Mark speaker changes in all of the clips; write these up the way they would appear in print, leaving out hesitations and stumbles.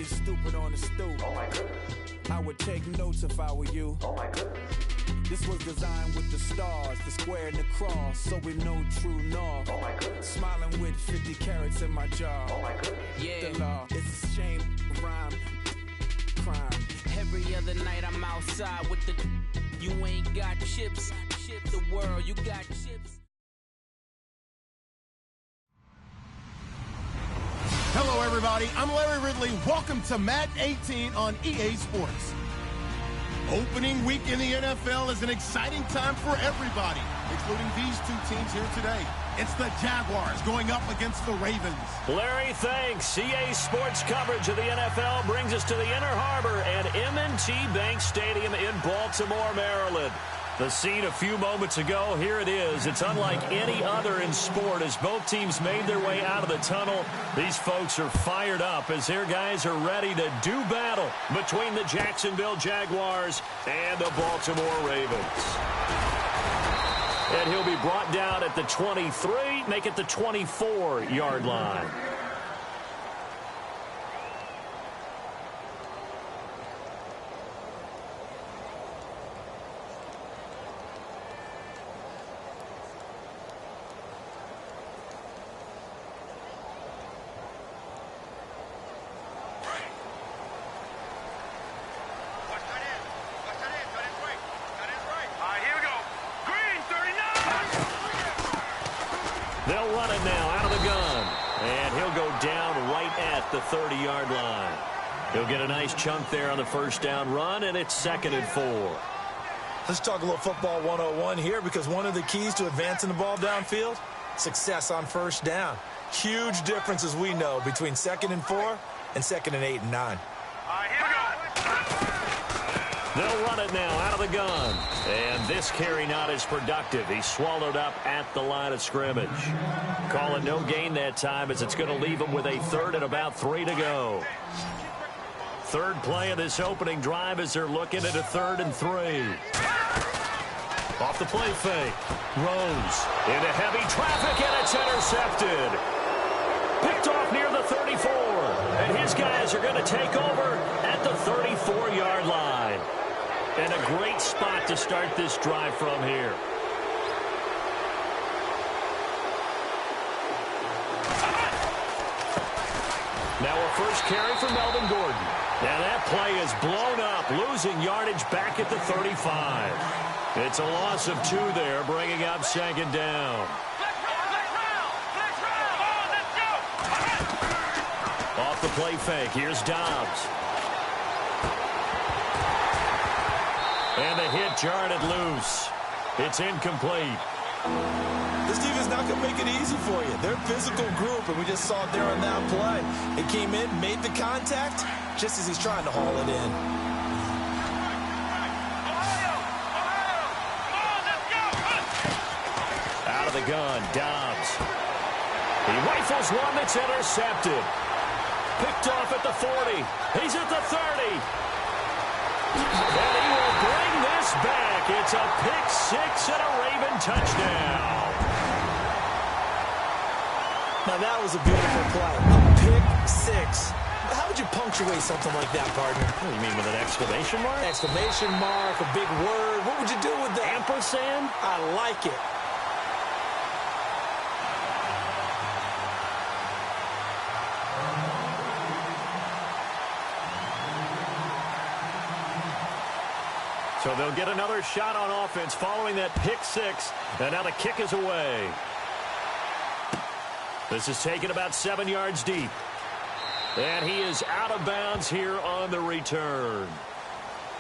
Speaker 1: stupid on the stoop.
Speaker 2: Oh my goodness.
Speaker 1: I would take notes if I were you.
Speaker 2: Oh my goodness.
Speaker 1: This was designed with the stars, the square and the cross, so we know true north.
Speaker 2: Oh my goodness.
Speaker 1: Smiling with 50 carats in my jaw.
Speaker 2: Oh my goodness.
Speaker 1: Yeah. The law, it's a shame, rhyme, crime.
Speaker 3: Every other night I'm outside with the. You ain't got chips. The world, you got chips.
Speaker 4: Hello, everybody. I'm Larry Ridley. Welcome to Madden 18 on EA Sports. Opening week in the NFL is an exciting time for everybody, including these two teams here today. It's the Jaguars going up against the Ravens.
Speaker 5: Larry, thanks. EA Sports coverage of the NFL brings us to the Inner Harbor and M&T Bank Stadium in Baltimore, Maryland. The scene a few moments ago, here it is. It's unlike any other in sport as both teams made their way out of the tunnel. These folks are fired up as their guys are ready to do battle between the Jacksonville Jaguars and the Baltimore Ravens. And he'll be brought down at the 23, make it the 24-yard line. They'll run it now out of the gun. And he'll go down right at the 30-yard line. He'll get a nice chunk there on the first down run, and it's 2nd and 4.
Speaker 6: Let's talk a little football 101 here, because one of the keys to advancing the ball downfield, success on first down. Huge difference, as we know, between 2nd and 4 and 2nd and 8 and 9.
Speaker 7: Here we go.
Speaker 5: They'll run it now out of the gun. And this carry not as productive. He's swallowed up at the line of scrimmage. Call it no gain that time as it's going to leave him with a 3rd and about 3 to go. Third play of this opening drive as they're looking at a 3rd and 3. Off the play fake. Rose into heavy traffic, and it's intercepted. Picked off near the 34. And his guys are going to take over at the 34-yard line. And a great spot to start this drive from here. Now a first carry for Melvin Gordon. And that play is blown up, losing yardage back at the 35. It's a loss of 2 there, bringing up 2nd down. Off the play fake, here's Dobbs. And the hit jarred it loose. It's incomplete.
Speaker 6: This defense not going to make it easy for you. They're a physical group, and we just saw it there on that play. It came in, made the contact, just as he's trying to haul it in.
Speaker 5: Out of the gun, Dobbs. He rifles one that's intercepted. Picked off at the 40. He's at the 30. And he will bring this back. It's a pick 6 and a Raven touchdown.
Speaker 6: Now that was a beautiful play. A pick 6. How would you punctuate something like that, partner?
Speaker 5: What do you mean, with an exclamation mark?
Speaker 6: Exclamation mark, a big word. What would you do with that?
Speaker 5: Ampersand?
Speaker 6: I like it.
Speaker 5: So they'll get another shot on offense following that pick 6. And now the kick is away. This is taken about 7 yards deep. And he is out of bounds here on the return.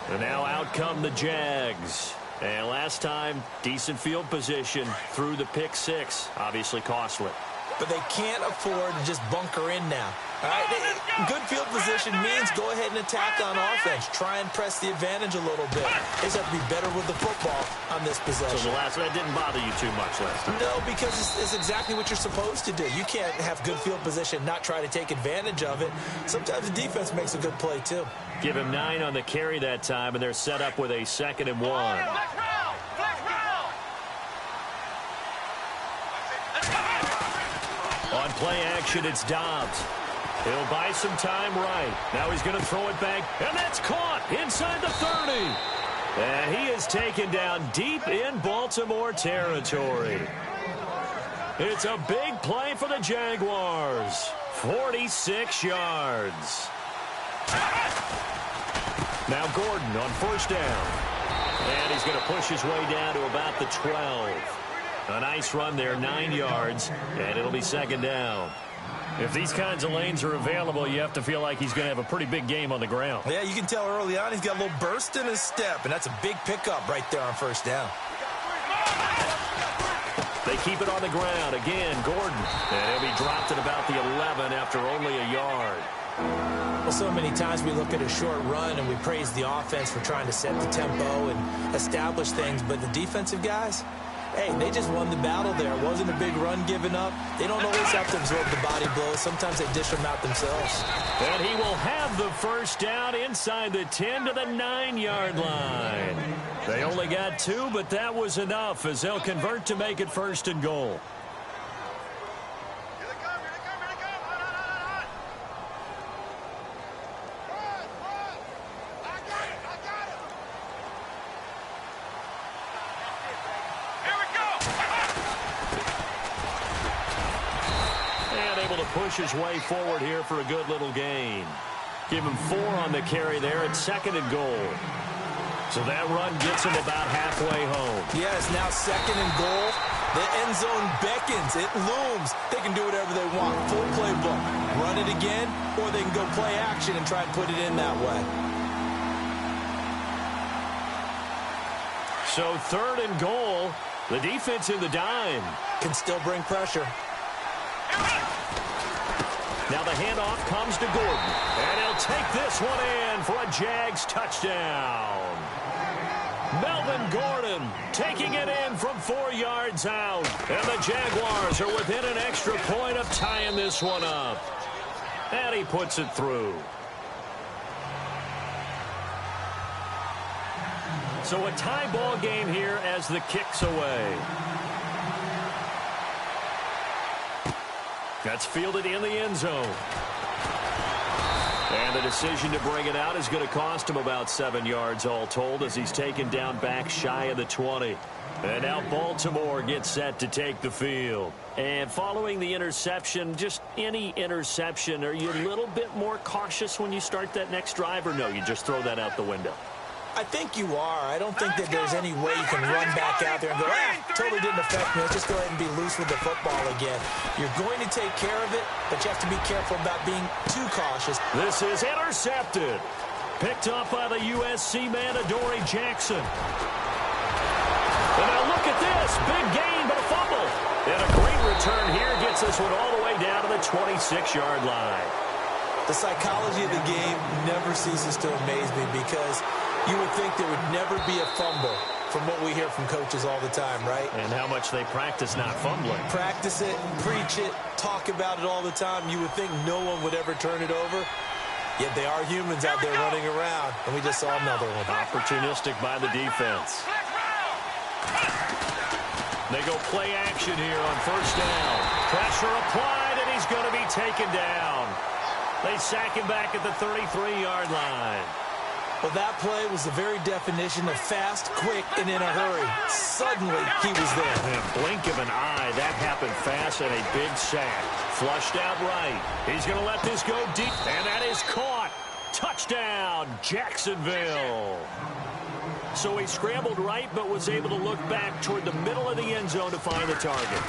Speaker 5: And now out come the Jags. And last time, decent field position through the pick 6. Obviously costly.
Speaker 6: But they can't afford to just bunker in now. All right? Good field position means go ahead and attack on offense. Try and press the advantage a little bit. They just have to be better with the football on this possession.
Speaker 5: So the last one didn't bother you too much last time?
Speaker 6: No, because it's exactly what you're supposed to do. You can't have good field position, not try to take advantage of it. Sometimes the defense makes a good play, too.
Speaker 5: Give him 9 on the carry that time, and they're set up with a 2nd and 1. On play action, it's Dobbs. He'll buy some time right. Now he's going to throw it back, and that's caught inside the 30. And he is taken down deep in Baltimore territory. It's a big play for the Jaguars. 46 yards. Now Gordon on first down. And he's going to push his way down to about the 12. A nice run there, 9 yards, and it'll be second down. If these kinds of lanes are available, you have to feel like he's going to have a pretty big game on the ground.
Speaker 6: Yeah, you can tell early on he's got a little burst in his step, and that's a big pickup right there on first down.
Speaker 5: They keep it on the ground. Again, Gordon. And he'll be dropped at about the 11 after only a yard.
Speaker 6: Well, so many times we look at a short run and we praise the offense for trying to set the tempo and establish things, but the defensive guys, hey, they just won the battle there. It wasn't a big run given up. They don't always have to absorb the body blows. Sometimes they dish them out themselves.
Speaker 5: And he will have the first down inside the 10 to the 9-yard line. They only got 2, but that was enough as they'll convert to make it first and goal. Push his way forward here for a good little gain. Give him 4 on the carry there at second and goal. So that run gets him about halfway home.
Speaker 6: Yes, now second and goal. The end zone beckons. It looms. They can do whatever they want. Full playbook. Run it again, or they can go play action and try and put it in that way.
Speaker 5: So third and goal. The defense in the dime.
Speaker 6: Can still bring pressure.
Speaker 5: Now the handoff comes to Gordon. And he'll take this one in for a Jags touchdown. Melvin Gordon taking it in from 4 yards out. And the Jaguars are within an extra point of tying this one up. And he puts it through. So a tie ball game here as the kick's away. That's fielded in the end zone. And the decision to bring it out is going to cost him about 7 yards all told as he's taken down back shy of the 20. And now Baltimore gets set to take the field. And following the interception, just any interception, are you a little bit more cautious when you start that next drive, or no, you just throw that out the window?
Speaker 6: I think you are. I don't think that there's any way you can run back out there and go, totally didn't affect me. Let's just go ahead and be loose with the football again. You're going to take care of it, but you have to be careful about being too cautious.
Speaker 5: This is intercepted. Picked up by the USC man, Adoree Jackson. And now look at this. Big gain, but a fumble. And a great return here gets this one all the way down to the 26-yard line.
Speaker 6: The psychology of the game never ceases to amaze me because you would think there would never be a fumble from what we hear from coaches all the time, right?
Speaker 5: And how much they practice not fumbling.
Speaker 6: Practice it, preach it, talk about it all the time. You would think no one would ever turn it over. Yet they are humans out there running around, and we just saw another one.
Speaker 5: Opportunistic by the defense. They go play action here on first down. Pressure applied, and he's going to be taken down. They sack him back at the 33-yard line.
Speaker 6: Well, that play was the very definition of fast, quick, and in a hurry. Suddenly, he was there.
Speaker 5: In a blink of an eye, that happened fast and a big sack. Flushed out right. He's going to let this go deep, and that is caught. Touchdown, Jacksonville. So he scrambled right, but was able to look back toward the middle of the end zone to find the target.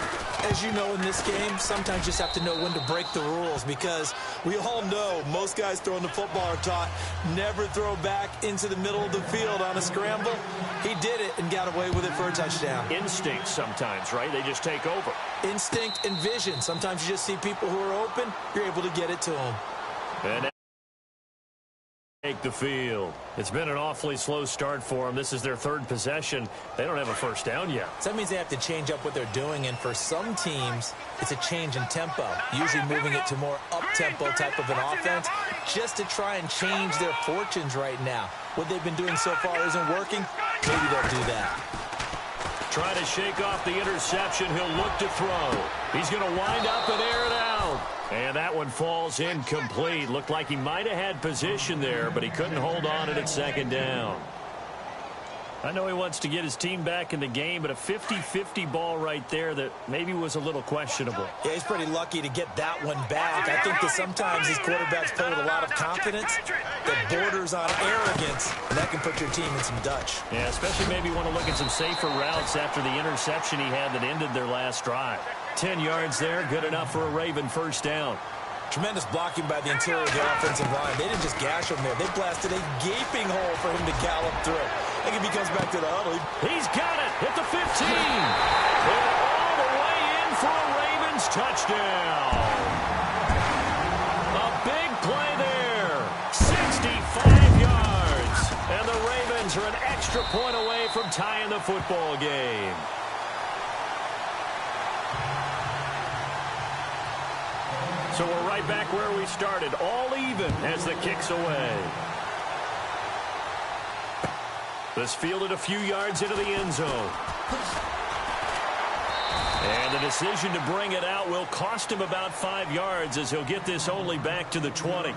Speaker 6: As you know in this game, sometimes you just have to know when to break the rules because we all know most guys throwing the football are taught never throw back into the middle of the field on a scramble. He did it and got away with it for a touchdown.
Speaker 5: Instinct sometimes, right? They just take over.
Speaker 6: Instinct and vision. Sometimes you just see people who are open, you're able to get it to them.
Speaker 5: And take the field. It's been an awfully slow start for them. This is their third possession. They don't have a first down yet.
Speaker 6: So that means they have to change up what they're doing, and for some teams, it's a change in tempo, usually moving it to more up-tempo type of an offense, just to try and change their fortunes right now. What they've been doing so far isn't working. Maybe they'll do that.
Speaker 5: Trying to shake off the interception. He'll look to throw. He's going to wind up and air it out. And that one falls incomplete. Looked like he might have had position there, but he couldn't hold on it at second down. I know he wants to get his team back in the game, but a 50-50 ball right there that maybe was a little questionable.
Speaker 6: Yeah, he's pretty lucky to get that one back. I think that sometimes these quarterbacks play with a lot of confidence that borders on arrogance, and that can put your team in some Dutch.
Speaker 5: Yeah, especially maybe want to look at some safer routes after the interception he had that ended their last drive. 10 yards there, good enough for a Raven first down.
Speaker 6: Tremendous blocking by the interior of the offensive line. They didn't just gash him there. They blasted a gaping hole for him to gallop through. I think if he comes back to the huddle,
Speaker 5: he's got it at the 15. And all the way in for a Ravens touchdown. A big play there. 65 yards. And the Ravens are an extra point away from tying the football game. So we're right back where we started, all even as the kick's away. This fielded a few yards into the end zone. And the decision to bring it out will cost him about 5 yards as he'll get this only back to the 20.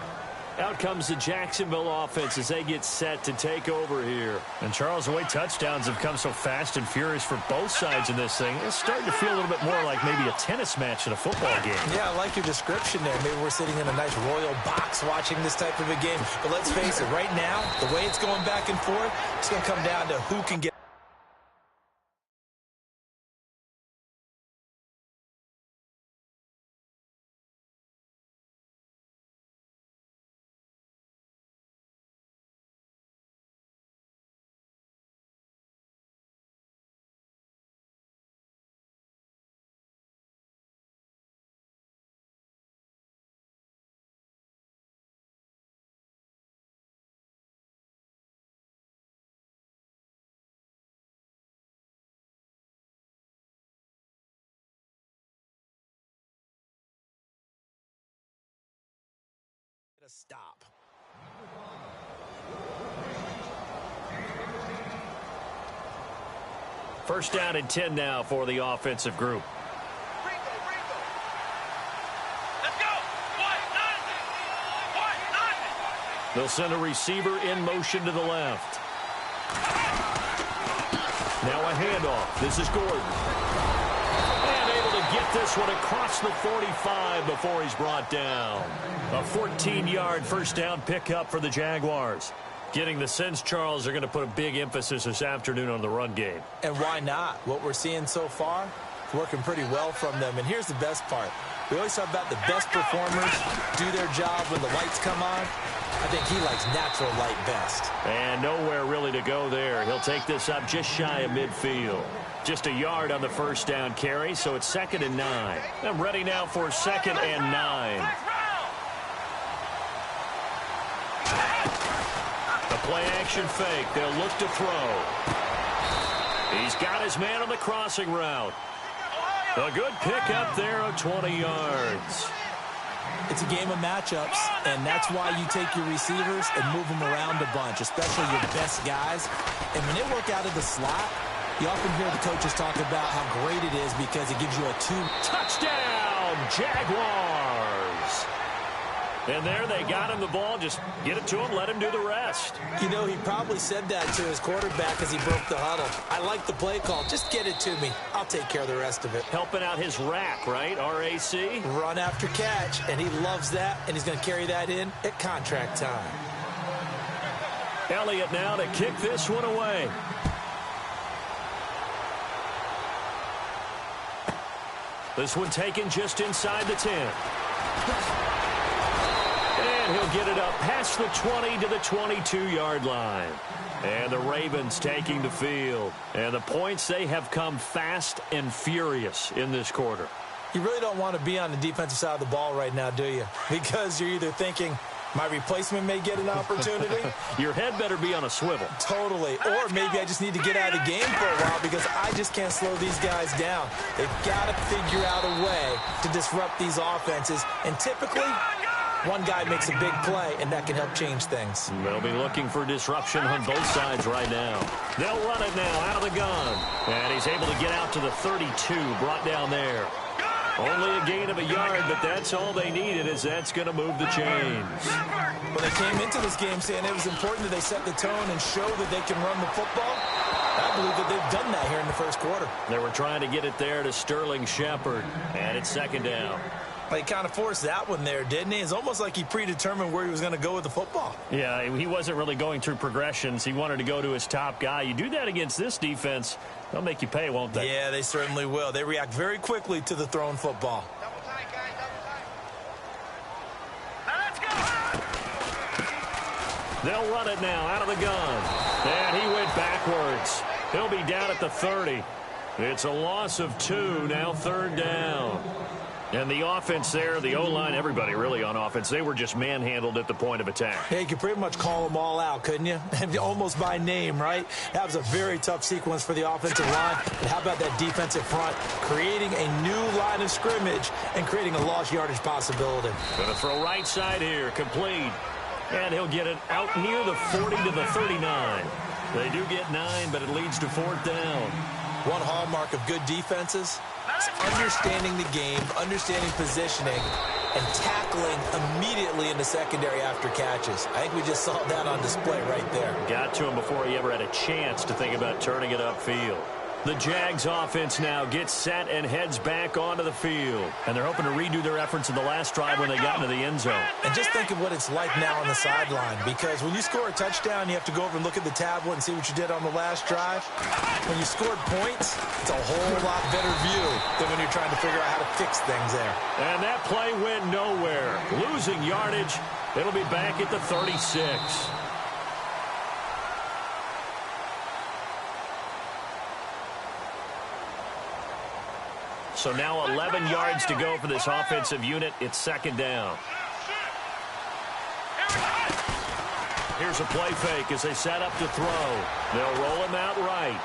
Speaker 5: Out comes the Jacksonville offense as they get set to take over here. And Charles, the way touchdowns have come so fast and furious for both sides in this thing, it's starting to feel a little bit more like maybe a tennis match in a football game.
Speaker 6: Yeah, I like your description there. Maybe we're sitting in a nice royal box watching this type of a game. But let's face it, right now, the way it's going back and forth, it's going to come down to who can get. Stop.
Speaker 5: First down and 10 now for the offensive group.
Speaker 2: Let's go.
Speaker 5: They'll send a receiver in motion to the left. Now a handoff. This is Gordon. And able to get this one across the 45 before he's brought down. A 14-yard first down pickup for the Jaguars. Getting the sense, Charles, they're going to put a big emphasis this afternoon on the run game.
Speaker 6: And why not? What we're seeing so far, working pretty well from them. And here's the best part. We always talk about the best performers do their job when the lights come on. I think he likes natural light best.
Speaker 5: And nowhere really to go there. He'll take this up just shy of midfield. Just a yard on the first down carry, so it's 2nd and 9. I'm ready now for 2nd and 9. The play-action fake. They'll look to throw. He's got his man on the crossing route. A good pickup there of 20 yards.
Speaker 6: It's a game of matchups, and that's why you take your receivers and move them around a bunch, especially your best guys. And when they work out of the slot, you often hear the coaches talk about how great it is because it gives you a
Speaker 5: touchdown, Jaguars. And there they got him the ball. Just get it to him, let him do the rest.
Speaker 6: You know, he probably said that to his quarterback as he broke the huddle. I like the play call. Just get it to me. I'll take care of the rest of it.
Speaker 5: Helping out his rack, right? RAC?
Speaker 6: Run after catch, and he loves that, and he's going to carry that in at contract time.
Speaker 5: Elliott now to kick this one away. This one taken just inside the 10. And he'll get it up past the 20 to the 22-yard line. And the Ravens taking the field. And the points, they have come fast and furious in this quarter.
Speaker 6: You really don't want to be on the defensive side of the ball right now, do you? Because you're either thinking, my replacement may get an opportunity.
Speaker 5: Your head better be on a swivel.
Speaker 6: Totally. Or maybe I just need to get out of the game for a while because I just can't slow these guys down. They've got to figure out a way to disrupt these offenses. And typically, one guy makes a big play, and that can help change things.
Speaker 5: They'll be looking for disruption on both sides right now. They'll run it now out of the gun. And he's able to get out to the 32, brought down there. Only a gain of a yard, but that's all they needed, as that's going to move the chains.
Speaker 6: When they came into this game saying it was important that they set the tone and show that they can run the football, I believe that they've done that here in the first quarter.
Speaker 5: They were trying to get it there to Sterling Shepard, and it's second down.
Speaker 6: He kind of forced that one there, didn't he? It's almost like he predetermined where he was going to go with the football.
Speaker 5: Yeah, he wasn't really going through progressions. He wanted to go to his top guy. You do that against this defense, they'll make you pay, won't they?
Speaker 6: Yeah, they certainly will. They react very quickly to the thrown football.
Speaker 5: They'll run it now out of the gun. And he went backwards. He'll be down at the 30. It's a loss of 2, now third down. And the offense there, the O-line, everybody really on offense, they were just manhandled at the point of attack.
Speaker 6: Yeah, you could pretty much call them all out, couldn't you? Almost by name, right? That was a very tough sequence for the offensive line. But how about that defensive front, creating a new line of scrimmage and creating a lost yardage possibility.
Speaker 5: Going to throw right side here, complete. And he'll get it out near the 40 to the 39. They do get 9, but it leads to fourth down.
Speaker 6: One hallmark of good defenses is understanding the game, understanding positioning, and tackling immediately in the secondary after catches. I think we just saw that on display right there.
Speaker 5: Got to him before he ever had a chance to think about turning it upfield. The Jags offense now gets set and heads back onto the field. And they're hoping to redo their efforts in the last drive when they got into the end zone.
Speaker 6: And just think of what it's like now on the sideline, because when you score a touchdown, you have to go over and look at the tablet and see what you did on the last drive. When you scored points, it's a whole lot better view than when you're trying to figure out how to fix things there.
Speaker 5: And that play went nowhere. Losing yardage. It'll be back at the 36. So now 11 yards to go for this offensive unit. It's second down. Here's a play fake as they set up to throw. They'll roll him out right.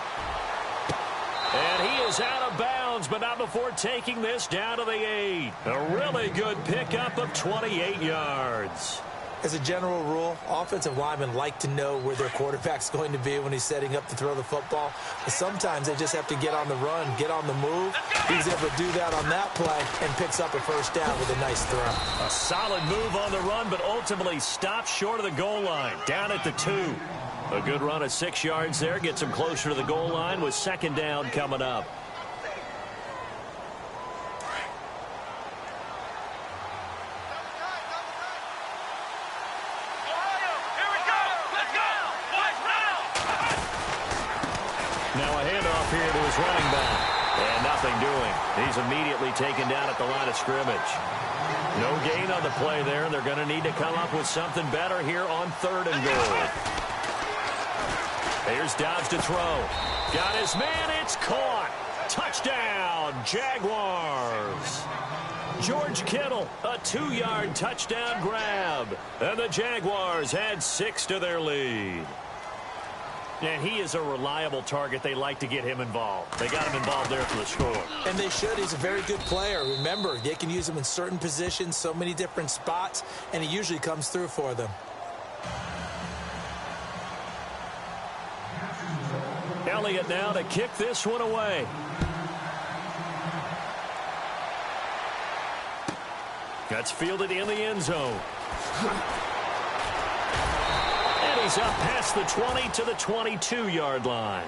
Speaker 5: And he is out of bounds, but not before taking this down to the 8. A really good pickup of 28 yards.
Speaker 6: As a general rule, offensive linemen like to know where their quarterback's going to be when he's setting up to throw the football. But sometimes they just have to get on the run, get on the move. He was able to do that on that play and picks up a first down with a nice throw.
Speaker 5: A solid move on the run, but ultimately stopped short of the goal line, down at the 2. A good run of 6 yards there, gets him closer to the goal line with second down coming up. Here to his running back. And nothing doing. He's immediately taken down at the line of scrimmage. No gain on the play there, and they're going to need to come up with something better here on 3rd and goal. Here's Dobbs to throw. Got his man. It's caught. Touchdown, Jaguars. George Kittle, a 2-yard touchdown grab. And the Jaguars add 6 to their lead. And he is a reliable target. They like to get him involved. They got him involved there for the score.
Speaker 6: And they should. He's a very good player. Remember, they can use him in certain positions, so many different spots, and he usually comes through for them.
Speaker 5: Elliott now to kick this one away. That's fielded in the end zone. He's up past the 20 to the 22-yard line.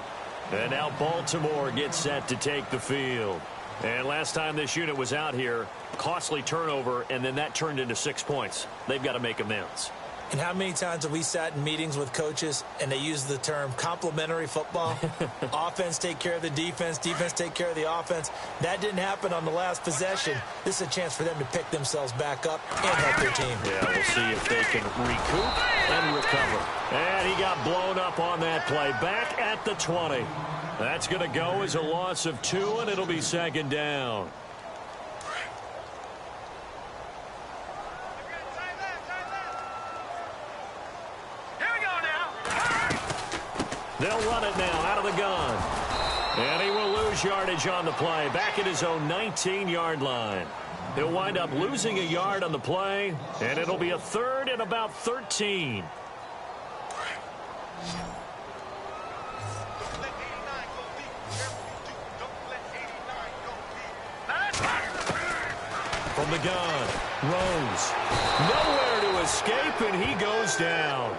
Speaker 5: And now Baltimore gets set to take the field. And last time this unit was out here, costly turnover, and then that turned into 6 points. They've got to make amends.
Speaker 6: And how many times have we sat in meetings with coaches and they use the term complementary football? Offense take care of the defense, defense take care of the offense. That didn't happen on the last possession. This is a chance for them to pick themselves back up and help their team.
Speaker 5: Yeah, we'll see if they can recoup and recover. And he got blown up on that play. Back at the 20. That's going to go as a loss of 2, and it'll be second down. They'll run it now out of the gun. And he will lose yardage on the play. Back at his own 19-yard line. He'll wind up losing a yard on the play. And it'll be a 3rd and about 13. from the gun. Rose. Nowhere to escape, and he goes down.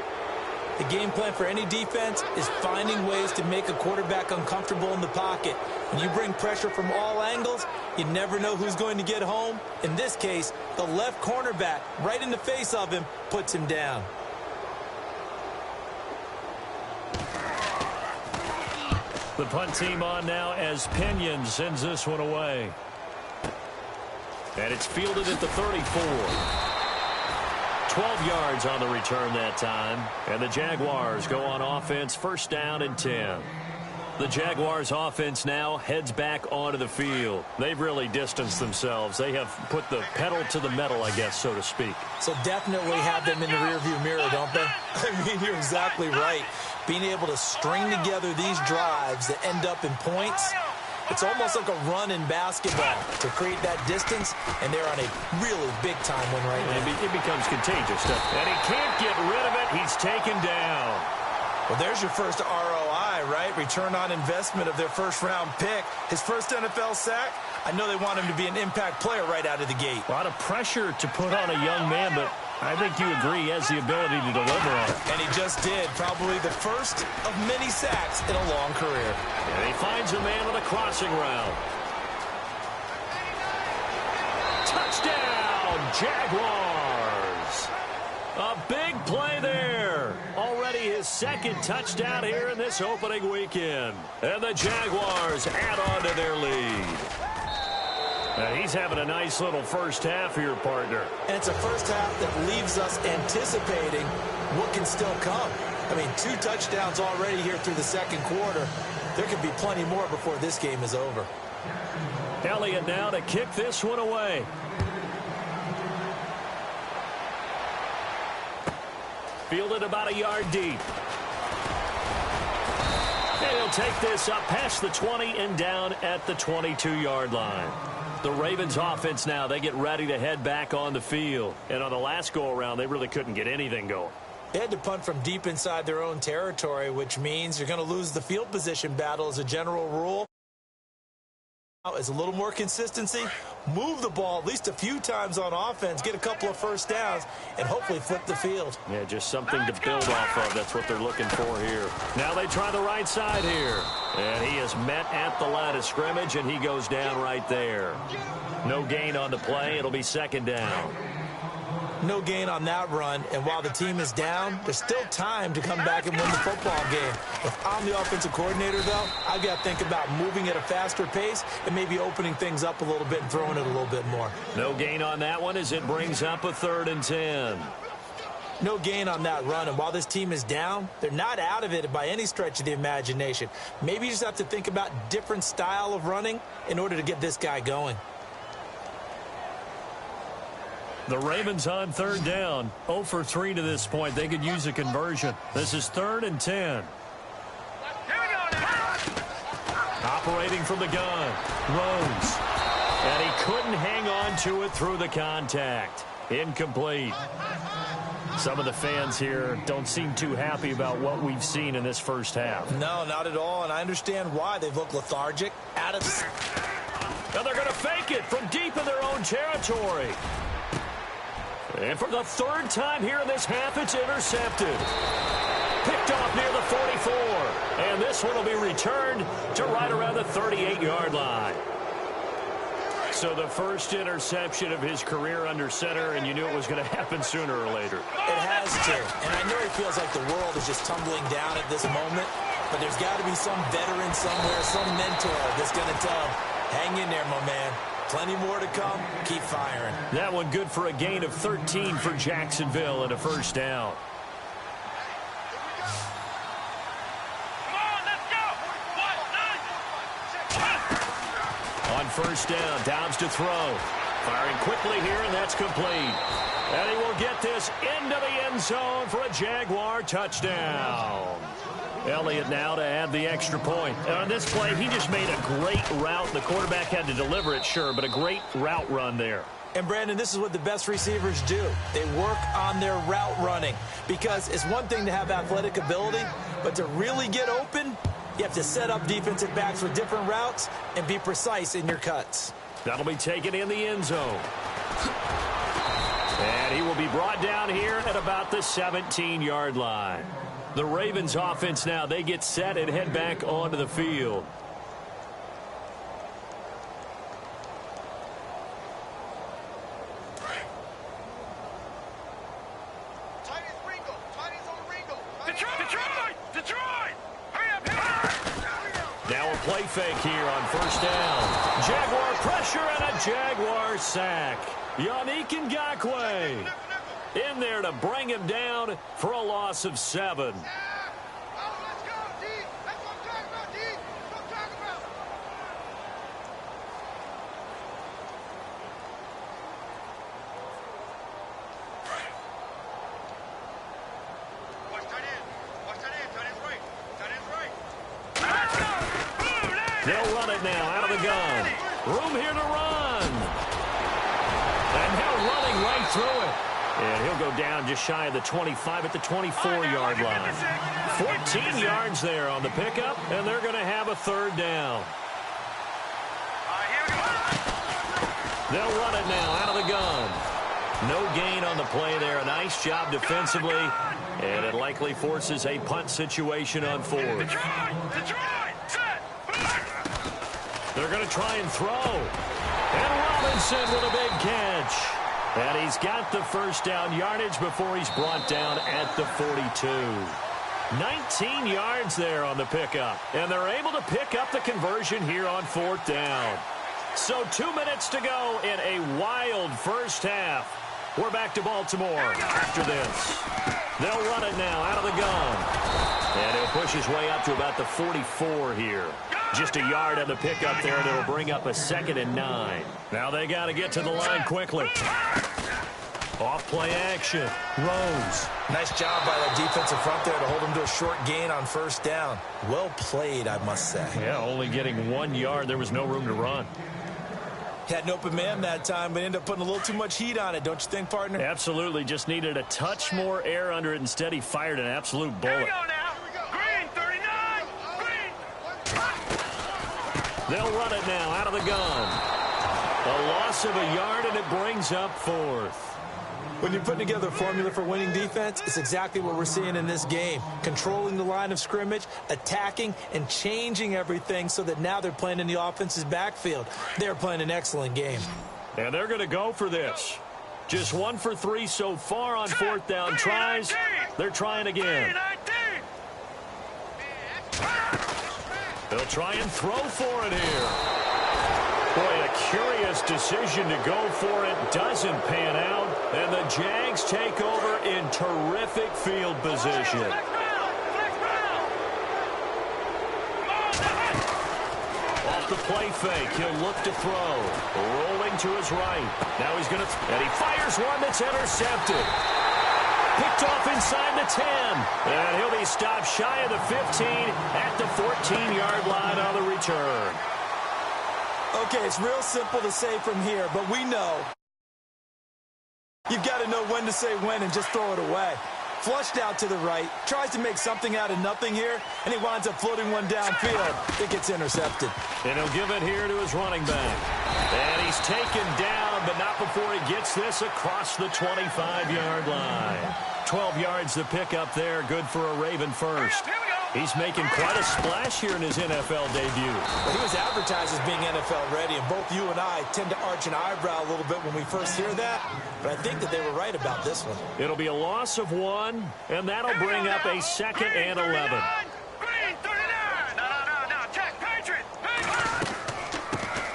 Speaker 6: The game plan for any defense is finding ways to make a quarterback uncomfortable in the pocket. When you bring pressure from all angles, you never know who's going to get home. In this case, the left cornerback, right in the face of him, puts him down.
Speaker 5: The punt team on now as Pinion sends this one away. And it's fielded at the 34. 12 yards on the return that time. And the Jaguars go on offense, first down and 10. The Jaguars offense now heads back onto the field. They've really distanced themselves. They have put the pedal to the metal, I guess, so to speak.
Speaker 6: So definitely have them in the rearview mirror, don't they? I mean, you're exactly right. Being able to string together these drives that end up in points, it's almost like a run in basketball to create that distance, and they're on a really big-time win right now.
Speaker 5: It becomes contagious, and he can't get rid of it. He's taken down.
Speaker 6: Well, there's your first ROI, right? Return on investment of their first-round pick. His first NFL sack, I know they want him to be an impact player right out of the gate.
Speaker 5: A lot of pressure to put on a young man, but I think you agree he has the ability to deliver on it.
Speaker 6: And he just did. Probably the first of many sacks in a long career.
Speaker 5: And he finds a man on a crossing route. Touchdown, Jaguars! A big play there. Already his second touchdown here in this opening weekend. And the Jaguars add on to their lead. Now he's having a nice little first half here, partner.
Speaker 6: And it's a first half that leaves us anticipating what can still come. I mean, 2 touchdowns already here through the second quarter. There could be plenty more before this game is over.
Speaker 5: Elliott now to kick this one away. Fielded about a yard deep. And he'll take this up past the 20 and down at the 22-yard line. The Ravens offense now, they get ready to head back on the field. And on the last go-around, they really couldn't get anything going.
Speaker 6: They had to punt from deep inside their own territory, which means you're going to lose the field position battle as a general rule. As a little more consistency, move the ball at least a few times on offense, get a couple of first downs, and hopefully flip the field.
Speaker 5: Yeah, just something to build off of. That's what they're looking for here. Now they try the right side here. And he is met at the line of scrimmage, and he goes down right there. No gain on the play. It'll be second down.
Speaker 6: No gain on that run, and while the team is down, there's still time to come back and win the football game. If I'm the offensive coordinator, though, I've got to think about moving at a faster pace and maybe opening things up a little bit and throwing it a little bit more.
Speaker 5: No gain on that one as it brings up a 3rd and 10.
Speaker 6: No gain on that run, and while this team is down, they're not out of it by any stretch of the imagination. Maybe you just have to think about different style of running in order to get this guy going.
Speaker 5: The Ravens on 3rd down. 0 for 3 to this point. They could use a conversion. This is 3rd and 10. Operating from the gun. Rose. And he couldn't hang on to it through the contact. Incomplete. Some of the fans here don't seem too happy about what we've seen in this first half.
Speaker 6: No, not at all, and I understand why. They've looked lethargic. Now
Speaker 5: they're going to fake it from deep in their own territory. And for the 3rd time here in this half, it's intercepted. Picked off near the 44. And this one will be returned to right around the 38-yard line. So the first interception of his career under center, and you knew it was going to happen sooner or later.
Speaker 6: It has to. And I know he feels like the world is just tumbling down at this moment, but there's got to be some veteran somewhere, some mentor that's going to tell him, hang in there, my man. Plenty more to come. Keep firing.
Speaker 5: That one good for a gain of 13 for Jacksonville and a first down. On first down, Downs to throw. Firing quickly here, and that's complete. And he will get this into the end zone for a Jaguar touchdown. Elliott now to add the extra point. And on this play, he just made a great route. The quarterback had to deliver it, sure, but a great route run there.
Speaker 6: And, Brandon, this is what the best receivers do. They work on their route running because it's one thing to have athletic ability, but to really get open, you have to set up defensive backs with different routes and be precise in your cuts.
Speaker 5: That'll be taken in the end zone. And he will be brought down here at about the 17-yard line. The Ravens offense now, they get set and head back onto the field. Now a play fake here on first down. Jaguar pressure and a Jaguar sack. Yannick Ngakoue in there to bring him down for a loss of 7. They'll run it now out of the gun. Room here to run. And now running right through it. And he'll go down just shy of the 25 at the 24-yard line. 14 yards there on the pickup, and they're going to have a third down. They'll run it now out of the gun. No gain on the play there. A nice job defensively, and it likely forces a punt situation on 4th. They're going to try and throw. And Robinson with a big catch. And he's got the first down yardage before he's brought down at the 42. 19 yards there on the pickup. And they're able to pick up the conversion here on 4th down. So 2 minutes to go in a wild first half. We're back to Baltimore after this. They'll run it now out of the gun. And he'll push his way up to about the 44 here. Just a yard on the pickup there, and it'll bring up a 2nd and 9. Now they got to get to the line quickly. Off play action. Rose.
Speaker 6: Nice job by that defensive front there to hold him to a short gain on first down. Well played, I must say.
Speaker 5: Yeah, only getting 1 yard. There was no room to run.
Speaker 6: Had an open man that time, but ended up putting a little too much heat on it, don't you think, partner?
Speaker 5: Absolutely. Just needed a touch more air under it. Instead, he fired an absolute bullet.
Speaker 2: Here we go now. Green, 39.
Speaker 5: They'll run it now out of the gun. A loss of a yard, and it brings up 4th.
Speaker 6: When you're putting together a formula for winning defense, it's exactly what we're seeing in this game. Controlling the line of scrimmage, attacking, and changing everything so that now they're playing in the offense's backfield. They're playing an excellent game.
Speaker 5: And they're going to go for this. Just 1 for 3 so far on 4th down tries. They're trying again. They'll try and throw for it here. Boy, a curious decision to go for it. Doesn't pan out. And the Jags take over in terrific field position. Off the play fake, he'll look to throw. Rolling to his right. Now he's going to, and he fires one that's intercepted. Picked off inside the 10. And he'll be stopped shy of the 15 at the 14-yard line on the return.
Speaker 6: Okay, it's real simple to say from here, but we know you've got to know when to say when and just throw it away. Flushed out to the right, tries to make something out of nothing here, and he winds up floating one downfield. It gets intercepted.
Speaker 5: And he'll give it here to his running back. And he's taken down, but not before he gets this across the 25-yard line. 12 yards to pick up there, good for a Raven first. He's making quite a splash here in his NFL debut.
Speaker 6: Well, he was advertised as being NFL ready, and both you and I tend to arch an eyebrow a little bit when we first hear that, but I think that they were right about this one.
Speaker 5: It'll be a loss of 1, and that'll bring up a 2nd and 11.
Speaker 2: Green, 39. No, check, Patriot.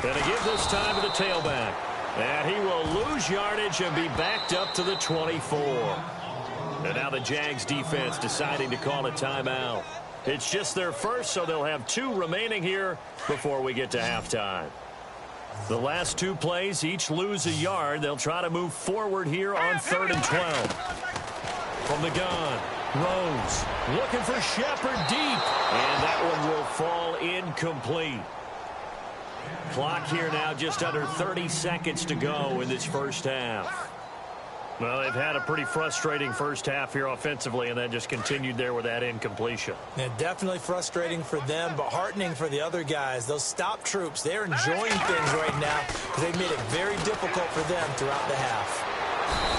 Speaker 5: And to give this time to the tailback. And he will lose yardage and be backed up to the 24. And now the Jags defense deciding to call a timeout. It's just their first, so they'll have 2 remaining here before we get to halftime. The last 2 plays, each lose a yard. They'll try to move forward here on 3rd and 12. From the gun, Rose looking for Shepard deep. And that one will fall incomplete. Clock here now just under 30 seconds to go in this first half. Well, they've had a pretty frustrating first half here offensively, and then just continued there with that incompletion.
Speaker 6: Yeah, definitely frustrating for them, but heartening for the other guys. Those stop troops, they're enjoying things right now because they've made it very difficult for them throughout the half.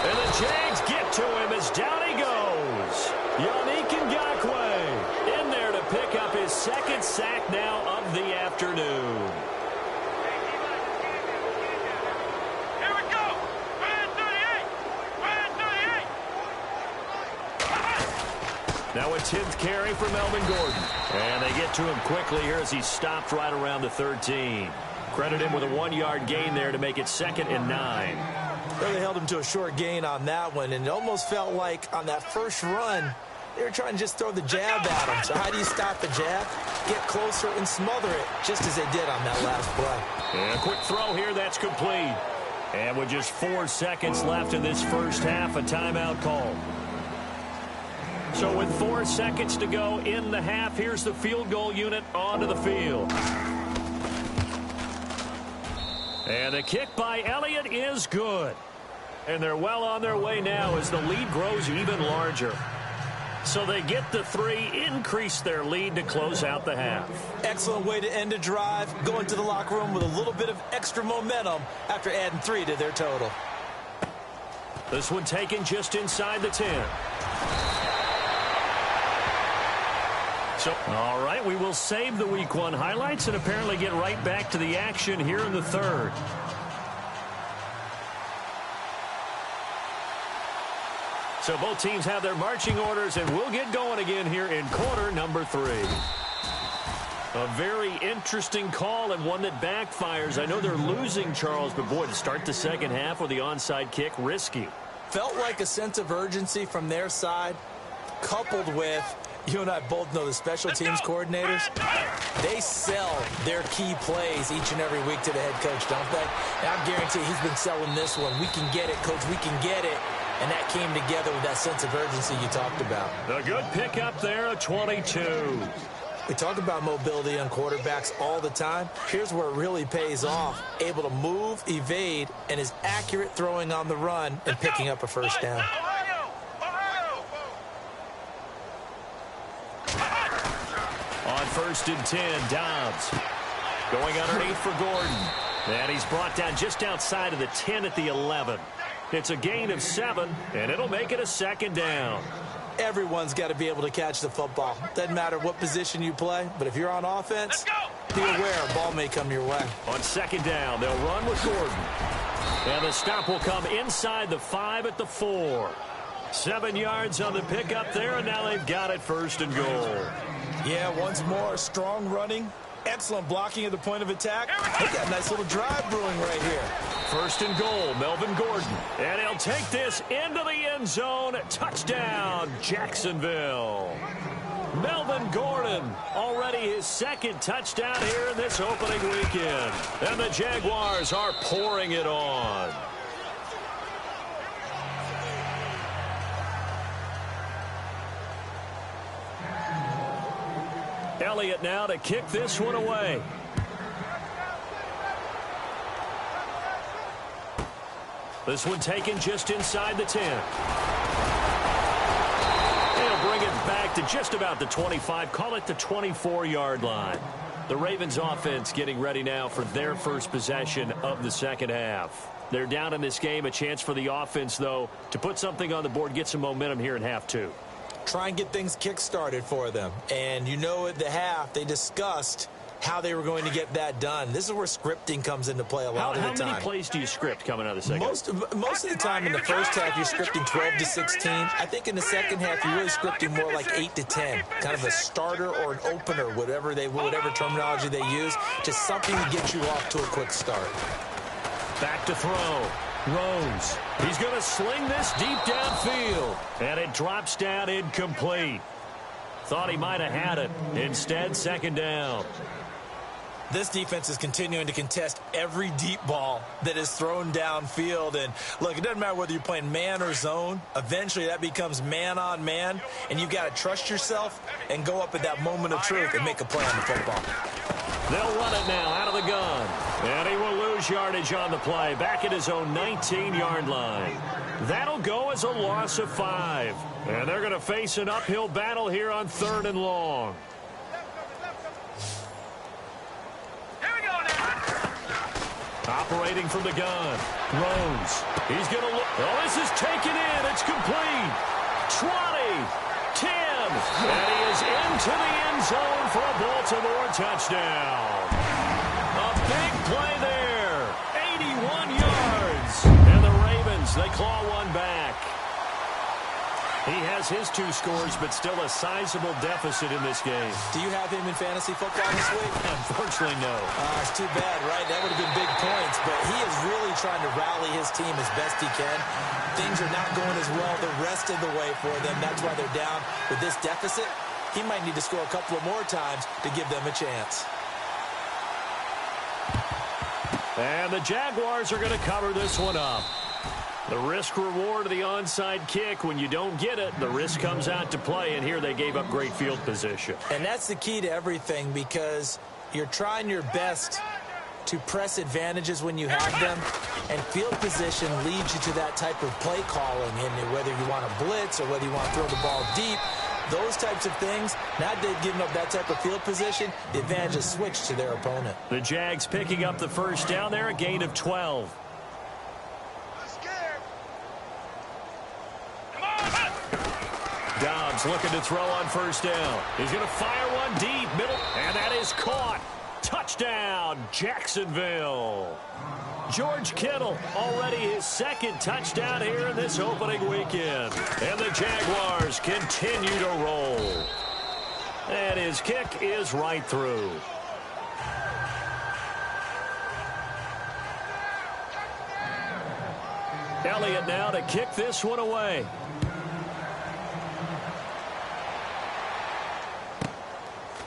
Speaker 5: And the Jags get to him as down he goes. Yannick Ngakoue in there to pick up his second sack now of the afternoon.
Speaker 2: Here we go. 38.
Speaker 5: Now a 10th carry for Melvin Gordon. And they get to him quickly here as he stopped right around the 13. Credit him with a 1-yard gain there to make it 2nd and 9.
Speaker 6: Really held him to a short gain on that one, and it almost felt like on that first run, they were trying to just throw the jab at him. So how do you stop the jab? Get closer and smother it, just as they did on that last play.
Speaker 5: And a quick throw here, that's complete. And with just 4 seconds left in this first half, a timeout call. So with 4 seconds to go in the half, here's the field goal unit onto the field. And the kick by Elliott is good. And they're well on their way now as the lead grows even larger. So they get the 3, increase their lead to close out the half.
Speaker 6: Excellent way to end a drive, go into the locker room with a little bit of extra momentum after adding 3 to their total.
Speaker 5: This one taken just inside the 10. So, all right, we will save the Week 1 highlights and apparently get right back to the action here in the third. So both teams have their marching orders, and we'll get going again here in quarter number 3. A very interesting call and one that backfires. I know they're losing, Charles, but boy, to start the second half with the onside kick, risky.
Speaker 6: Felt like a sense of urgency from their side, coupled with, you and I both know the special teams coordinators, they sell their key plays each and every week to the head coach, don't they? And I guarantee he's been selling this one. We can get it, coach, we can get it. And that came together with that sense of urgency you talked about.
Speaker 5: A good pickup there, a 22.
Speaker 6: We talk about mobility on quarterbacks all the time. Here's where it really pays off. Able to move, evade, and is accurate throwing on the run and picking up a first down.
Speaker 5: On 1st and 10, Dobbs going underneath for Gordon. And he's brought down just outside of the 10 at the 11. It's a gain of 7, and it'll make it a 2nd down.
Speaker 6: Everyone's got to be able to catch the football. Doesn't matter what position you play, but if you're on offense, be aware a ball may come your way.
Speaker 5: On 2nd down, they'll run with Gordon. And the stop will come inside the 5 at the 4. 7 yards on the pickup there, and now they've got it 1st and goal.
Speaker 6: Yeah, once more, strong running. Excellent blocking at the point of attack. They got a nice little drive brewing right here.
Speaker 5: 1st and goal, Melvin Gordon. And he'll take this into the end zone. Touchdown, Jacksonville. Melvin Gordon, already his 2nd touchdown here in this opening weekend. And the Jaguars are pouring it on. Elliott now to kick this one away. This one taken just inside the 10. He'll bring it back to just about the 25. Call it the 24-yard line. The Ravens offense getting ready now for their first possession of the second half. They're down in this game. A chance for the offense, though, to put something on the board, get some momentum here in half 2.
Speaker 6: Try and get things kick-started for them. And you know at the half, they discussed how they were going to get that done. This is where scripting comes into play a lot of the time.
Speaker 5: How many plays do you script coming out of the second?
Speaker 6: Most of the time in the first half, you're scripting 12 to 16. I think in the second half, you're really scripting more like 8 to 10. Kind of a starter or an opener, whatever terminology they use. Just something to get you off to a quick start.
Speaker 5: Back to throw. Rose. He's going to sling this deep downfield. And it drops down incomplete. Thought he might have had it. Instead, 2nd down.
Speaker 6: This defense is continuing to contest every deep ball that is thrown downfield. And, look, it doesn't matter whether you're playing man or zone. Eventually, that becomes man on man. And you've got to trust yourself and go up at that moment of truth and make a play on the football.
Speaker 5: They'll run it now out of the gun. And he will lose yardage on the play. Back at his own 19-yard line. That'll go as a loss of 5. And they're going to face an uphill battle here on 3rd and long.
Speaker 2: Here we go now.
Speaker 5: Operating from the gun. Rose. He's going to look. Oh, this is taken in. It's complete. 20, 10, and he is into the end zone for a Baltimore touchdown. A big play there. 81 yards. And the Ravens, they claw one back. He has his 2 scores, but still a sizable deficit in this game.
Speaker 6: Do you have him in fantasy football this week?
Speaker 5: Unfortunately, no.
Speaker 6: It's too bad, right? That would have been big points, but he is really trying to rally his team as best he can. Things are not going as well the rest of the way for them. That's why they're down with this deficit. He might need to score a couple of more times to give them a chance.
Speaker 5: And the Jaguars are going to cover this one up. The risk-reward of the onside kick, when you don't get it, the risk comes out to play, and here they gave up great field position.
Speaker 6: And that's the key to everything, because you're trying your best to press advantages when you have them, and field position leads you to that type of play calling, and whether you want to blitz or whether you want to throw the ball deep, those types of things. Now they've given up that type of field position, the advantage is switched to their opponent.
Speaker 5: The Jags picking up the first down there, a gain of 12. Dobbs looking to throw on first down. He's going to fire one deep, middle, and that is caught. Touchdown, Jacksonville. George Kittle, already his 2nd touchdown here in this opening weekend. And the Jaguars continue to roll. And his kick is right through. Elliott now to kick this one away.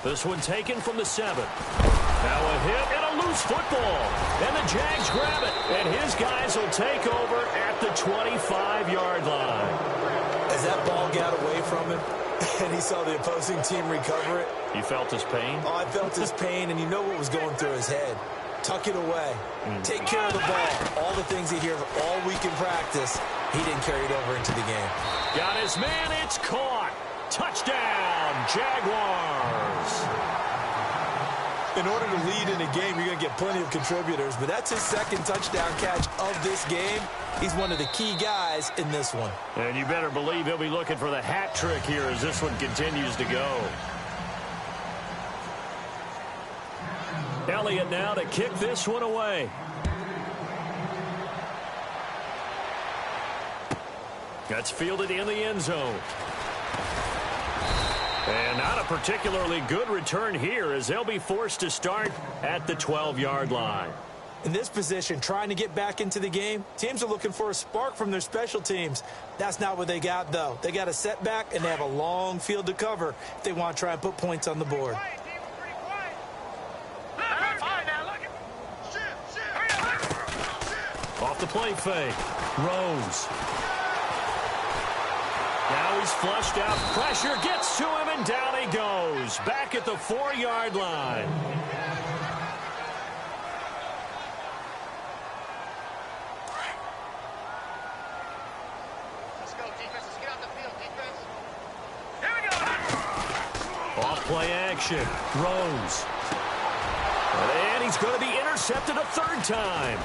Speaker 5: This one taken from the 7. Now a hit and a loose football. And the Jags grab it. And his guys will take over at the 25-yard line.
Speaker 6: As that ball got away from him and he saw the opposing team recover it.
Speaker 5: You felt his pain?
Speaker 6: Oh, I felt his pain, and you know what was going through his head. Tuck it away. Take care of the ball. All the things he hears all week in practice, he didn't carry it over into the game.
Speaker 5: Got his man. It's caught. Touchdown, Jaguars.
Speaker 6: In order to lead in a game, you're going to get plenty of contributors, but that's his 2nd touchdown catch of this game. He's one of the key guys in this one.
Speaker 5: And you better believe he'll be looking for the hat trick here as this one continues to go. Elliott now to kick this one away. That's fielded in the end zone. And not a particularly good return here as they'll be forced to start at the 12-yard line.
Speaker 6: In this position, trying to get back into the game, teams are looking for a spark from their special teams. That's not what they got, though. They got a setback, and they have a long field to cover if they want to try and put points on the board.
Speaker 5: Off the play fake. Rose. Now he's flushed out. Pressure gets to him, and down he goes. Back at the 4-yard line.
Speaker 2: Let's go, defense. Let's get out the field, defense. Here we go.
Speaker 5: Off play action. Rose. And he's going to be intercepted a 3rd time.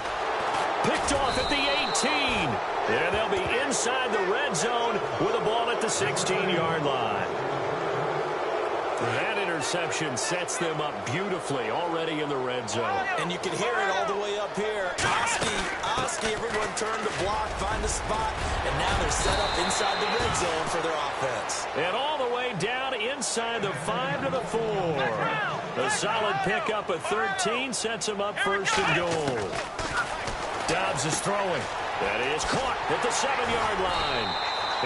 Speaker 5: Picked off at the 18. And they'll be inside the red zone with a ball at the 16-yard line. That interception sets them up beautifully already in the red zone.
Speaker 6: And you can hear it all the way up here. Oski, everyone turned to block, find a spot, and now they're set up inside the red zone for their offense.
Speaker 5: And all the way down inside the 5 to the 4. A solid pickup at 13 sets them up 1st and goal. Dobbs is throwing. That is caught at the 7-yard line.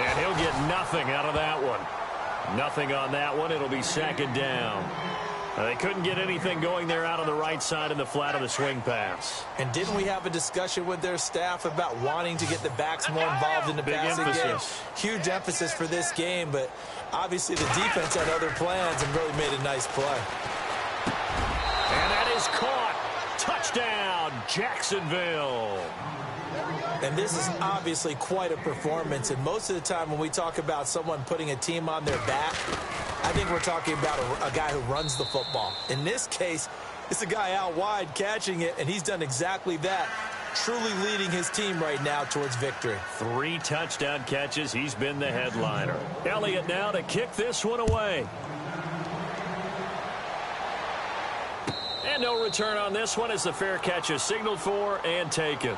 Speaker 5: And he'll get nothing out of that one. Nothing on that one. It'll be 2nd down. They couldn't get anything going there out on the right side in the flat of the swing pass.
Speaker 6: And didn't we have a discussion with their staff about wanting to get the backs more involved in the passing game? Huge emphasis for this game, but obviously the defense had other plans and really made a nice play.
Speaker 5: And that is caught. Touchdown, Jacksonville.
Speaker 6: And this is obviously quite a performance. And most of the time when we talk about someone putting a team on their back, I think we're talking about a guy who runs the football. In this case, it's a guy out wide catching it, and he's done exactly that. truly leading his team right now towards victory.
Speaker 5: 3 touchdown catches. He's been the headliner. Elliott now to kick this one away. And no return on this one as the fair catch is signaled for and taken.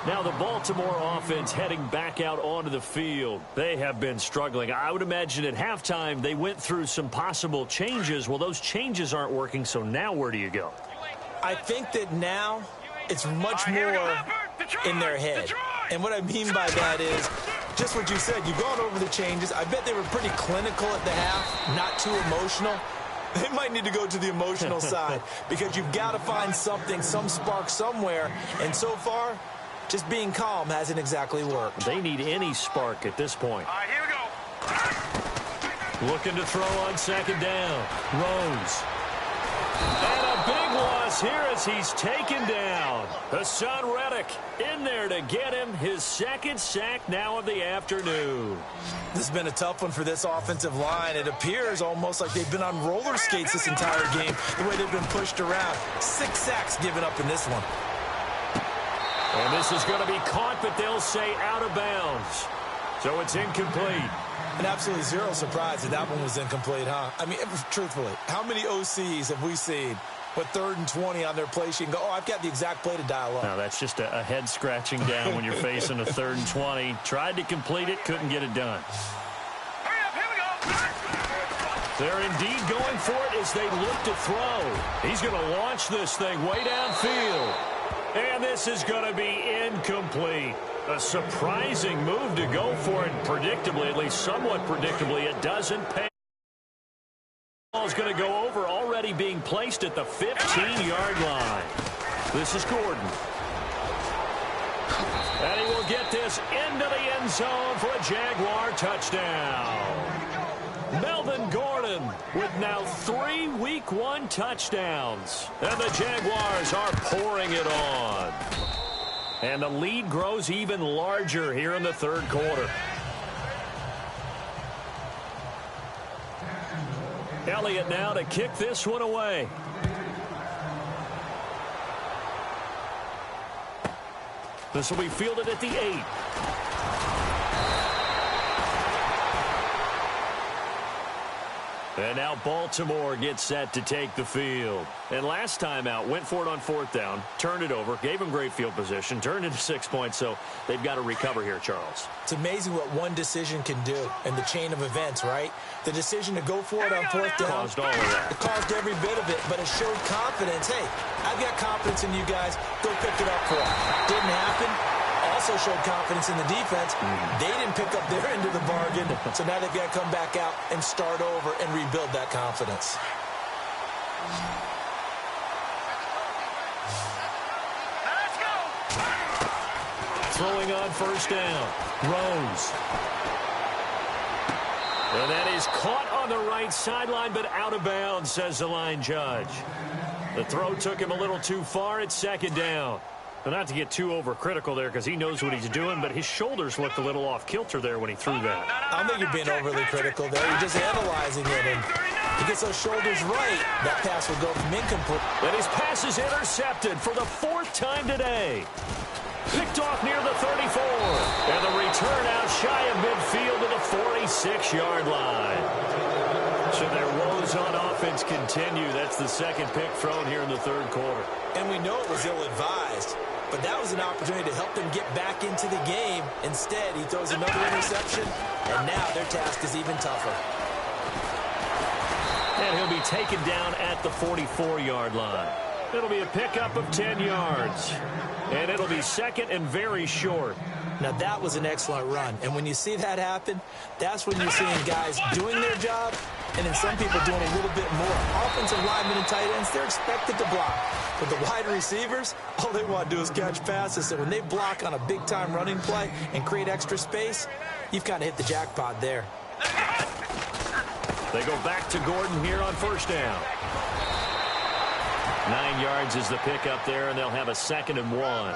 Speaker 5: Now the Baltimore offense heading back out onto the field. They have been struggling. I would imagine at halftime they went through some possible changes. Well, those changes aren't working, so now where do you go?
Speaker 6: I think that now it's much more in their head. And what I mean by that is just what you said. You've gone over the changes. I bet they were pretty clinical at the half, not too emotional. They might need to go to the emotional side because you've got to find something, some spark somewhere. And so far, just being calm hasn't exactly worked.
Speaker 5: They need any spark at this point.
Speaker 2: All right, here we go.
Speaker 5: Looking to throw on second down. Rose. And a big loss here as he's taken down. Hassan Reddick in there to get him his second sack now of the afternoon.
Speaker 6: This has been a tough one for this offensive line. It appears almost like they've been on roller skates this entire game, the way they've been pushed around. 6 sacks given up in this one.
Speaker 5: And this is going to be caught, but they'll say out of bounds. So it's incomplete.
Speaker 6: And absolutely zero surprise that that one was incomplete, huh? I mean, truthfully, how many OCs have we seen with 3rd and 20 on their play sheet and go, oh, I've got the exact play to dial up?
Speaker 5: No, that's just a head scratching down when you're facing a 3rd and 20. Tried to complete it, couldn't get it done.
Speaker 2: Hurry up, here we go.
Speaker 5: They're indeed going for it as they look to throw. He's going to launch this thing way downfield. And this is going to be incomplete. A surprising move to go for it, predictably, at least somewhat predictably. It doesn't pay. The ball is going to go over, already being placed at the 15-yard line. This is Gordon. And he will get this into the end zone for a Jaguar touchdown. Melvin Gordon with now 3 Week 1 touchdowns. And the Jaguars are pouring it on. And the lead grows even larger here in the 3rd quarter. Elliott now to kick this one away. This will be fielded at the 8. And now Baltimore gets set to take the field. And last time out, went for it on 4th down, turned it over, gave them great field position, turned into 6 points, so they've got to recover here, Charles.
Speaker 6: It's amazing what one decision can do in the chain of events, right? The decision to go for it on 4th down.
Speaker 5: Caused all of that.
Speaker 6: It caused every bit of it, but it showed confidence. Hey, I've got confidence in you guys. Go pick it up for it. Didn't happen. Also showed confidence in the defense. They didn't pick up their end of the bargain, so now they've got to come back out and start over and rebuild that confidence.
Speaker 2: Let's go.
Speaker 5: Throwing on 1st down. Rose. And that is caught on the right sideline, but out of bounds, says the line judge. The throw took him a little too far. It's 2nd down. Well, not to get too overcritical there because he knows what he's doing, but his shoulders looked a little off kilter there when he threw that.
Speaker 6: I don't think you're being overly critical there. You're just analyzing it, and he gets those shoulders right. That pass will go from incomplete.
Speaker 5: And his pass is intercepted for the 4th time today. Picked off near the 34. And the return out shy of midfield to the 46-yard line. So their woes on offense continue. That's the 2nd pick thrown here in the 3rd quarter.
Speaker 6: And we know it was ill-advised, but that was an opportunity to help them get back into the game. Instead, he throws another interception, and now their task is even tougher.
Speaker 5: And he'll be taken down at the 44-yard line. It'll be a pickup of 10 yards. And it'll be 2nd and very short.
Speaker 6: Now, that was an excellent run. And when you see that happen, that's when you're seeing guys doing their job and then some people doing a little bit more. Offensive linemen and tight ends, they're expected to block. But the wide receivers, all they want to do is catch passes. So when they block on a big-time running play and create extra space, you've kind of hit the jackpot there.
Speaker 5: They go back to Gordon here on 1st down. 9 yards is the pickup there, and they'll have a 2nd and 1.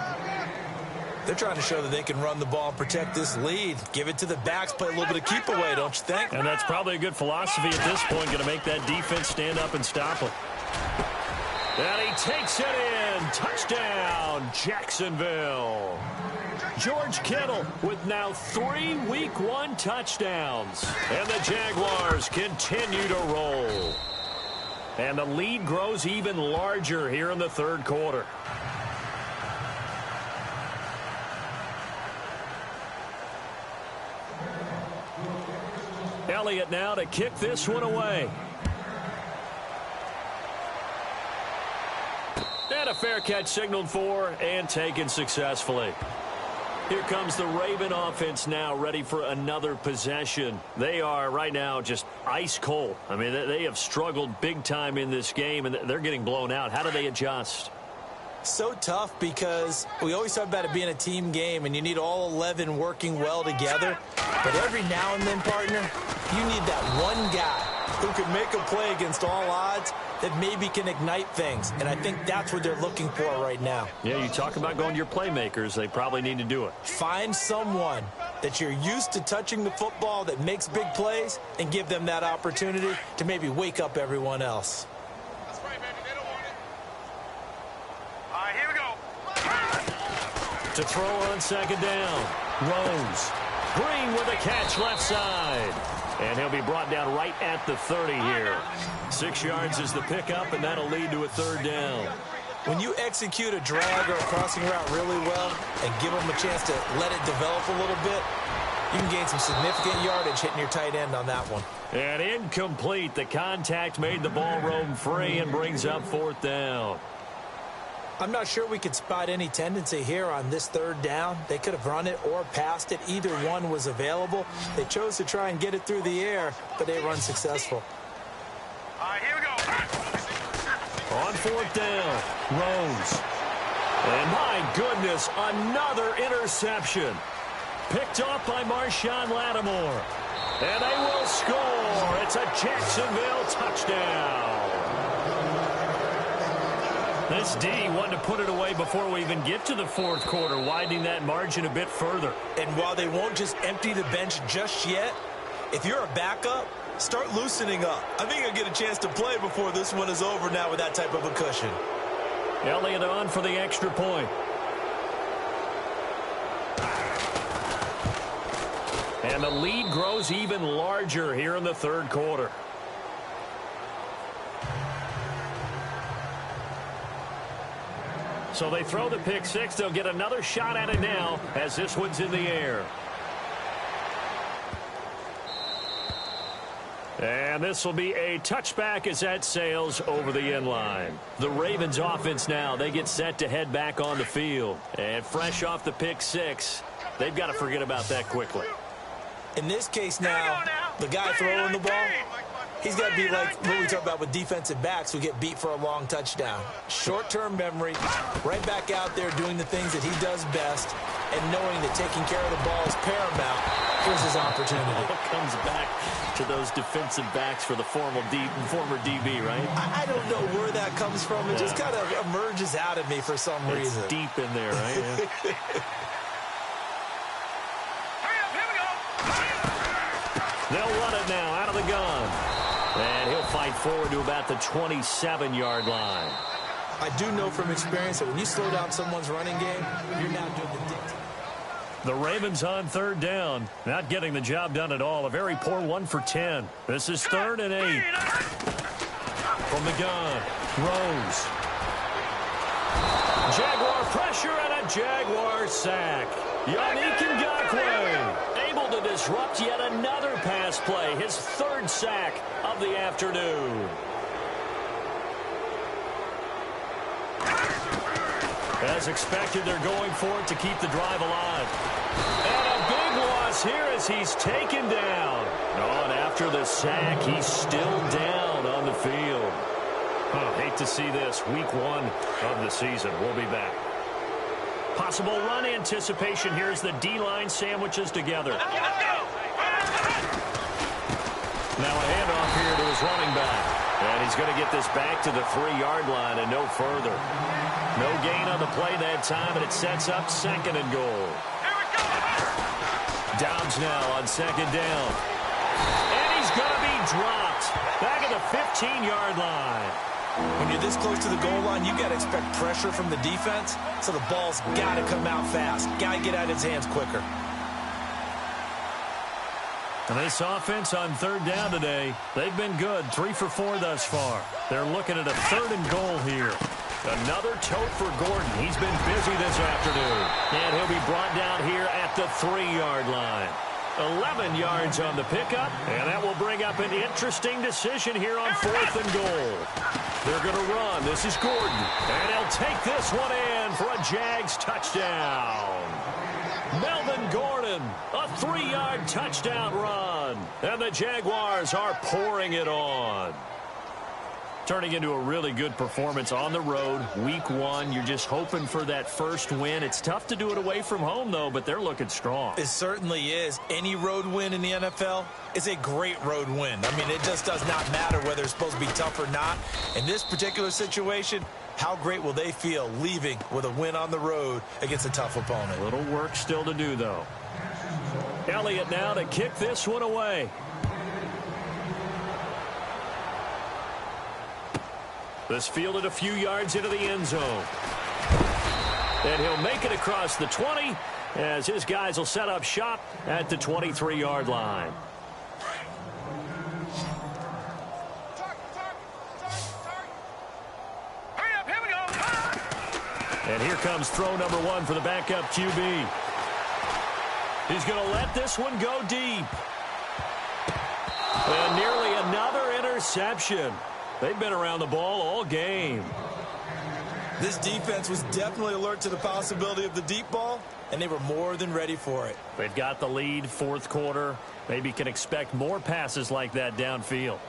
Speaker 6: They're trying to show that they can run the ball and protect this lead. Give it to the backs, play a little bit of keep away, don't you think?
Speaker 5: And that's probably a good philosophy at this point, going to make that defense stand up and stop them. And he takes it in. Touchdown, Jacksonville. George Kittle with now 3 Week 1 touchdowns. And the Jaguars continue to roll. And the lead grows even larger here in the third quarter. Elliott now to kick this one away. And a fair catch signaled for and taken successfully. Here comes the Raven offense now, ready for another possession. They are right now just ice cold. I mean, they have struggled big time in this game, and they're getting blown out. How do they adjust?
Speaker 6: So tough because we always talk about it being a team game, and you need all 11 working well together. But every now and then, partner, you need that one guy who can make a play against all odds that maybe can ignite things. And I think that's what they're looking for right now.
Speaker 5: Yeah, you talk about going to your playmakers. They probably need to do it.
Speaker 6: Find someone that you're used to touching the football that makes big plays and give them that opportunity to maybe wake up everyone else.
Speaker 2: That's right, baby. They don't want it. All right, here we go.
Speaker 5: To throw on second down. Rose. Green with a catch left side. And he'll be brought down right at the 30 here. 6 yards is the pickup, and that'll lead to a third down.
Speaker 6: When you execute a drag or a crossing route really well and give them a chance to let it develop a little bit, you can gain some significant yardage hitting your tight end on that one.
Speaker 5: And incomplete. The contact made the ball roam free and brings up fourth down.
Speaker 6: I'm not sure we could spot any tendency here on this third down. They could have run it or passed it. Either one was available. They chose to try and get it through the air, but they run successful.
Speaker 2: All right, here we go.
Speaker 5: On fourth down, Rose. And my goodness, another interception. Picked off by Marshawn Lattimore. And they will score. It's a Jacksonville touchdown. This D wanted to put it away before we even get to the fourth quarter, widening that margin a bit further.
Speaker 6: And while they won't just empty the bench just yet, if you're a backup, start loosening up. I think you'll get a chance to play before this one is over now with that type of a cushion.
Speaker 5: Elliott on for the extra point. And the lead grows even larger here in the third quarter. So they throw the pick six. They'll get another shot at it now as this one's in the air. And this will be a touchback as that sails over the end line. The Ravens offense now, they get set to head back on the field. And fresh off the pick six, they've got to forget about that quickly.
Speaker 6: In this case now, the guy throwing the ball, he's got to be like what we talk about with defensive backs who get beat for a long touchdown. Short-term memory, right back out there doing the things that he does best, and knowing that taking care of the ball is paramount. Here's his opportunity.
Speaker 5: It comes back to those defensive backs for the former DB, right?
Speaker 6: I don't know where that comes from. It just kind of emerges out of me for some reason.
Speaker 5: It's deep in there, right? Yeah. They'll run it now out of the gun. And he'll fight forward to about the 27-yard line.
Speaker 6: I do know from experience that when you slow down someone's running game, you're now doing the dictate.
Speaker 5: The Ravens on third down. Not getting the job done at all. A very poor 1 for 10. This is 3rd and 8. From the gun, Rose. Jaguar pressure and a Jaguar sack. Yannick Ngakoue able to disrupt yet another pass play. His 3rd sack of the afternoon. As expected, they're going for it to keep the drive alive. And a big loss here as he's taken down. And after the sack, he's still down on the field. Hate to see this. Week 1 of the season. We'll be back. Possible run anticipation here as the D-line sandwiches together. Now a handoff here to his running back. And he's going to get this back to the 3-yard line and no further. No gain on the play that time, and it sets up 2nd and goal. Dobbs now on 2nd down. And he's going to be dropped back at the 15-yard line.
Speaker 6: When you're this close to the goal line, you got to expect pressure from the defense, so the ball's got to come out fast. Got to get out of his hands quicker.
Speaker 5: And this offense on third down today, they've been good. 3 for 4 thus far. They're looking at a 3rd and goal here. Another tote for Gordon. He's been busy this afternoon. And he'll be brought down here at the 3-yard line. 11 yards on the pickup, and that will bring up an interesting decision here on 4th and goal. They're going to run. This is Gordon, and he'll take this one in for a Jags touchdown. Melvin Gordon, a 3-yard touchdown run, and the Jaguars are pouring it on. Turning into a really good performance on the road. Week 1, you're just hoping for that first win. It's tough to do it away from home, though, but they're looking strong.
Speaker 6: It certainly is. Any road win in the NFL is a great road win. I mean, it just does not matter whether it's supposed to be tough or not. In this particular situation, how great will they feel leaving with a win on the road against a tough opponent?
Speaker 5: A little work still to do, though. Elliott now to kick this one away. This fielded a few yards into the end zone. And he'll make it across the 20 as his guys will set up shop at the 23-yard line.
Speaker 2: Hurry up, here we go.
Speaker 5: And here comes throw number 1 for the backup QB. He's going to let this one go deep. And nearly another interception. They've been around the ball all game.
Speaker 6: This defense was definitely alert to the possibility of the deep ball, and they were more than ready for it.
Speaker 5: They've got the lead, 4th quarter. Maybe can expect more passes like that downfield.